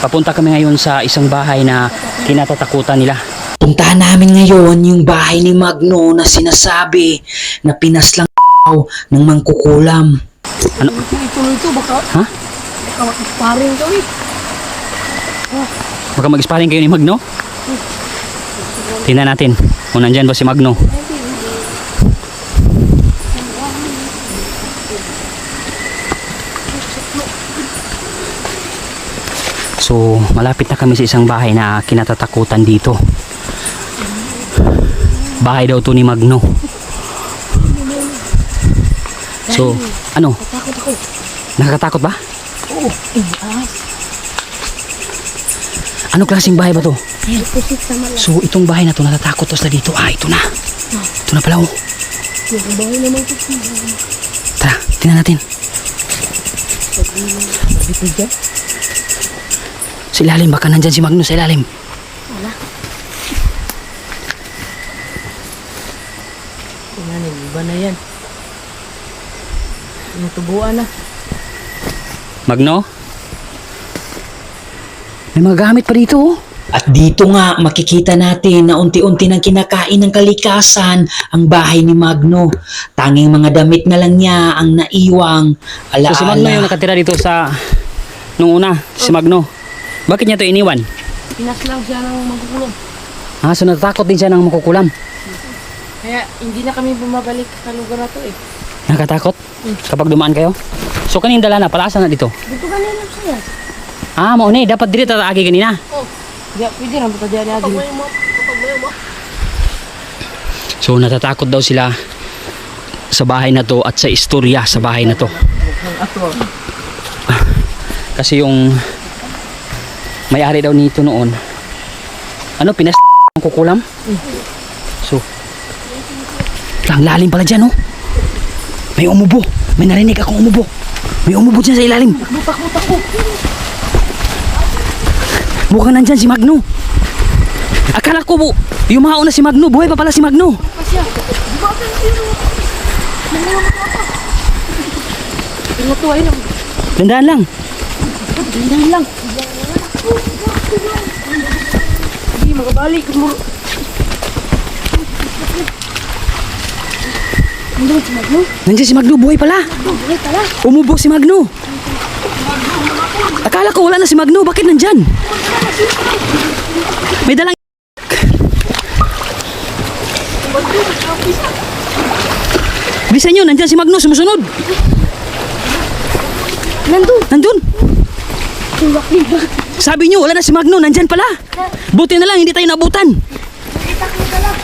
Papunta kami ngayon sa isang bahay na kinatatakutan nila. Puntahan namin ngayon yung bahay ni Magno na sinasabi na pinaslang ng mangkukulam. Ano? Ito, baka... Ha? Baka makisparing kami. Baka mag-sparring kayo ni Magno? Tingnan natin kung nandyan ba si Magno. So, malapit na kami sa isang bahay na kinatatakutan dito. Bahay daw to ni Magno. So, ano? Takot ako. Nakakatakot ba? Oo. Ano klaseng bahay ba to? Ayan, pusit sa mala. So, itong bahay na to natatakot to sila dito. Ah, ito na. Ito na pala oh. Yung bahay naman ito. Tara, tingnan natin. Dito dyan? Sa ilalim, baka nandyan si Magno sa ilalim. Wala. Tingnan, iba na yan. Natubuan na. Magno? May mga gamit pa dito oh. At dito nga makikita natin na unti-unti nang kinakain ng kalikasan ang bahay ni Magno. Tanging mga damit na lang niya ang naiwang So si Magno yung alaala. nakatira dito sa nung una, si Magno. Bakit niya to iniwan? Pinaslang siya ng magkukulong. Ah, so natatakot din siya ng makukulam. Kaya hindi na kami bumabalik sa lugar na to eh. Nakatakot? Kapag dumaan kayo? So kaning dala na, palaasan na dito. Dito ka na lang siya. Ah, mauna dapat dito tataagi kanina. Oh. Di, pwede na buta dyan agad. So natatakot daw sila sa bahay na to at sa istorya sa bahay na to. Kasi yung may-ari daw nito noon, ano, pinas ang kukulam? So, ang lalim pala dyan, oh. May umubo. May narinig akong umubo. May umubo dyan sa ilalim. Butak-butak ko. Mukhang nandyan si Magno. Akala ko, yumao na si Magno. Buhay pa pala si Magno. Pasya. Di ba ka sino? Pinatuay lang. Dandaan lang. Dandan lang. Hindi, magabalik. Nandun si Magno. Nandyan si Magno. Buhay pala. Buhay pala. Umubo si Magno. Akala ko wala na si Magno. Bakit nandyan? May dalang... Bilisan nyo, nandyan si Magno. Sumusunod. Nandun. Nandun. Tulak nila. Sabi nyo, wala na si Magno. Nandyan pala. Buti na lang, hindi tayo nabutan. Kita ko na lang.